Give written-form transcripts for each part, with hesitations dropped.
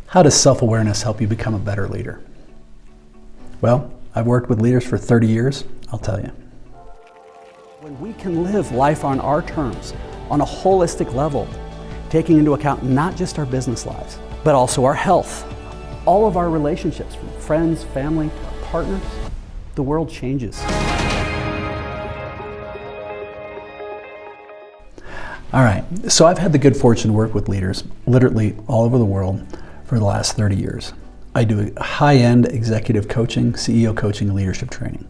How does self-awareness help you become a better leader? Well, I've worked with leaders for 30 years, I'll tell you. When we can live life on our terms, on a holistic level, taking into account not just our business lives, but also our health, all of our relationships, from friends, family, to our partners, the world changes. All right, so I've had the good fortune to work with leaders literally all over the world for the last 30 years. I do high-end executive coaching, CEO coaching, and leadership training.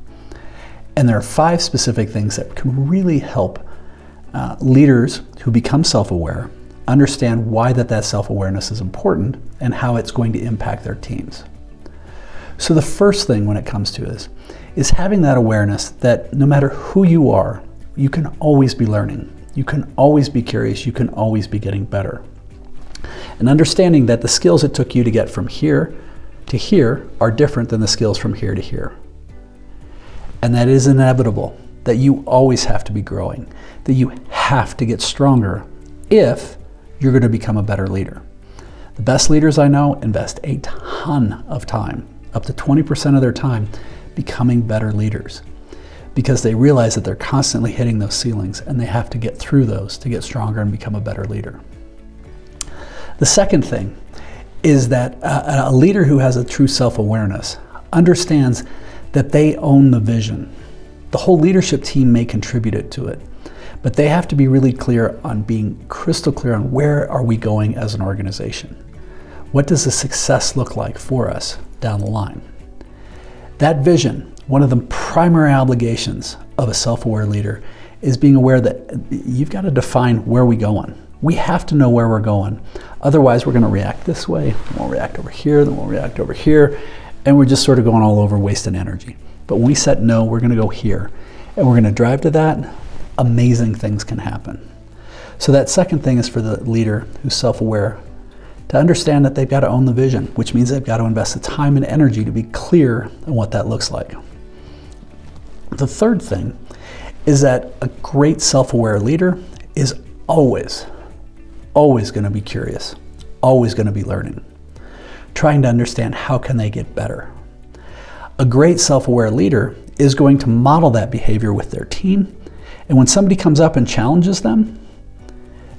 And there are 5 specific things that can really help leaders who become self-aware understand why that self-awareness is important and how it's going to impact their teams. So the first thing when it comes to this is having that awareness that no matter who you are, you can always be learning. You can always be curious. You can always be getting better. And understanding that the skills it took you to get from here to here are different than the skills from here to here. And that is inevitable, that you always have to be growing, that you have to get stronger if you're going to become a better leader. The best leaders I know invest a ton of time, up to 20% of their time, becoming better leaders, because they realize that they're constantly hitting those ceilings and they have to get through those to get stronger and become a better leader. The second thing is that a leader who has a true self-awareness understands that they own the vision. The whole leadership team may contribute to it, but they have to be really clear on being crystal clear on where are we going as an organization. What does the success look like for us down the line? That vision, one of the primary obligations of a self-aware leader, is being aware that you've got to define where we're going. We have to know where we're going. Otherwise, we're going to react this way, then we'll react over here, then we'll react over here, and we're just sort of going all over, wasting energy. But when we set no, we're going to go here, and we're going to drive to that, amazing things can happen. So that second thing is for the leader who's self-aware to understand that they've got to own the vision, which means they've got to invest the time and energy to be clear on what that looks like. The third thing is that a great self-aware leader is always going to be curious, always going to be learning, trying to understand how can they get better. A great self-aware leader is going to model that behavior with their team, and when somebody comes up and challenges them,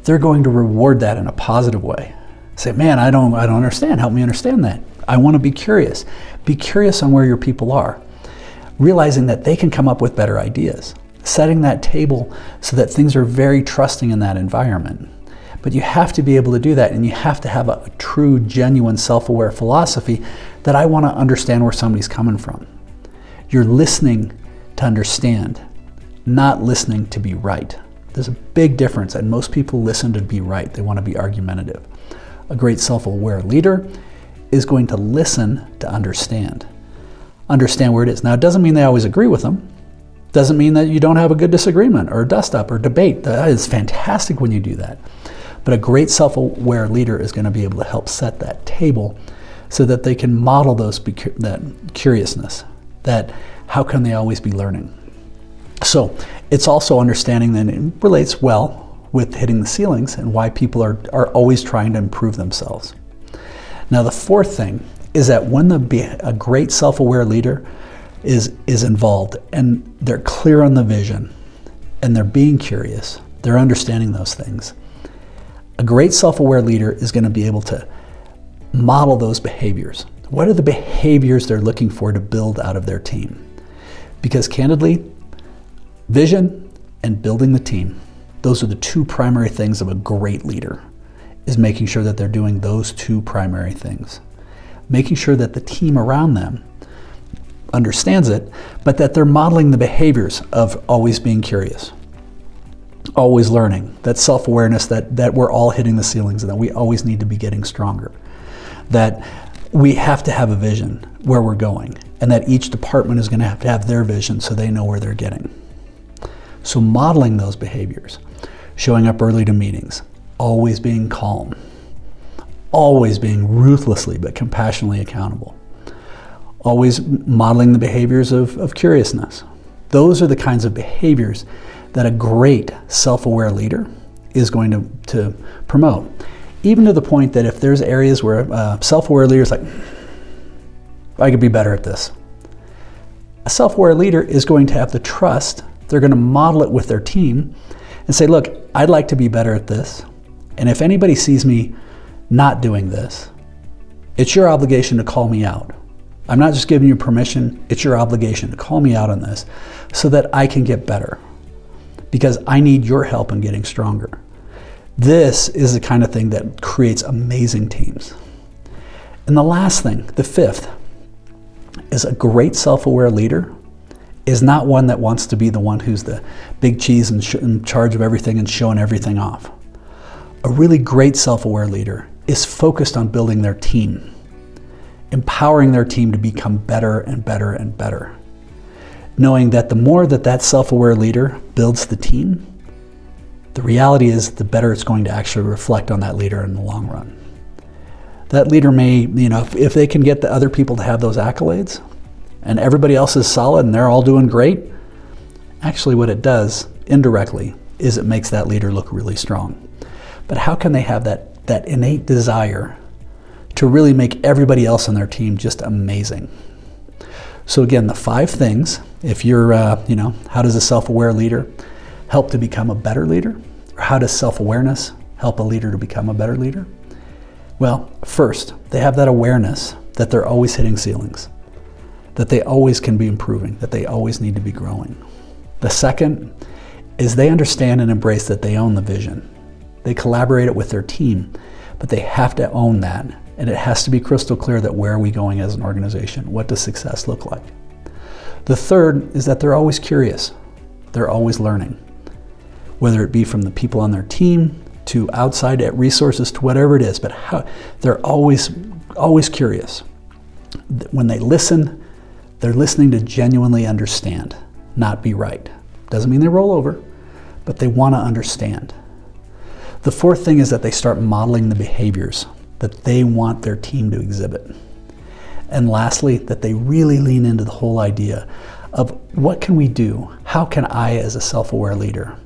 they're going to reward that in a positive way. Say, man, I don't understand. Help me understand that. I want to be curious. Be curious on where your people are. Realizing that they can come up with better ideas. Setting that table so that things are very trusting in that environment. But you have to be able to do that, and you have to have a true, genuine, self-aware philosophy that I want to understand where somebody's coming from. You're listening to understand, not listening to be right. There's a big difference, and most people listen to be right. They want to be argumentative. A great self-aware leader is going to listen to understand where it is. Now, it doesn't mean they always agree with them. Doesn't mean that you don't have a good disagreement or dust-up or debate. That is fantastic when you do that. But a great self-aware leader is going to be able to help set that table so that they can model that curiousness, that how can they always be learning. So it's also understanding that it relates well with hitting the ceilings and why people are always trying to improve themselves. Now, the fourth thing is that when a great self-aware leader is involved and they're clear on the vision and they're being curious, they're understanding those things, a great self-aware leader is going to be able to model those behaviors. What are the behaviors they're looking for to build out of their team? Because candidly, vision and building the team, those are the 2 primary things of a great leader, is making sure that they're doing those 2 primary things. Making sure that the team around them understands it, but that they're modeling the behaviors of always being curious, always learning, that self-awareness that we're all hitting the ceilings and that we always need to be getting stronger, that we have to have a vision where we're going, and that each department is going to have their vision so they know where they're getting. So modeling those behaviors, showing up early to meetings, always being calm, always being ruthlessly but compassionately accountable, always modeling the behaviors of curiousness. Those are the kinds of behaviors that a great self-aware leader is going to promote. Even to the point that if there's areas where a self-aware leader is like, I could be better at this. A self-aware leader is going to have the trust. They're going to model it with their team and say, look, I'd like to be better at this. And if anybody sees me not doing this, it's your obligation to call me out. I'm not just giving you permission, it's your obligation to call me out on this so that I can get better, because I need your help in getting stronger. This is the kind of thing that creates amazing teams. And the last thing, the fifth, is a great self-aware leader is not one that wants to be the one who's the big cheese and in charge of everything and showing everything off. A really great self-aware leader is focused on building their team, empowering their team to become better and better and better, knowing that the more that that self-aware leader builds the team, the reality is the better it's going to actually reflect on that leader in the long run. That leader may, if they can get the other people to have those accolades and everybody else is solid and they're all doing great, actually what it does indirectly is it makes that leader look really strong. But how can they have that innate desire to really make everybody else on their team just amazing? So again, the 5 things, if you're, how does a self-aware leader help to become a better leader? Or how does self-awareness help a leader to become a better leader? Well, first, they have that awareness that they're always hitting ceilings, that they always can be improving, that they always need to be growing. The second is they understand and embrace that they own the vision. They collaborate it with their team, but they have to own that. And it has to be crystal clear that where are we going as an organization? What does success look like? The third is that they're always curious. They're always learning, whether it be from the people on their team, to outside resources, to whatever it is, but they're always curious. When they listen, they're listening to genuinely understand, not be right. Doesn't mean they roll over, but they want to understand. The fourth thing is that they start modeling the behaviors that they want their team to exhibit. And lastly, that they really lean into the whole idea of what can we do? How can I, as a self-aware leader,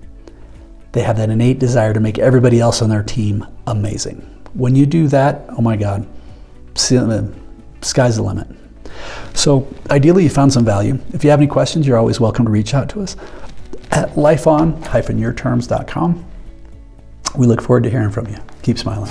they have that innate desire to make everybody else on their team amazing. When you do that, oh my God, sky's the limit. So ideally you found some value. If you have any questions, you're always welcome to reach out to us at lifeon-yourterms.com. We look forward to hearing from you. Keep smiling.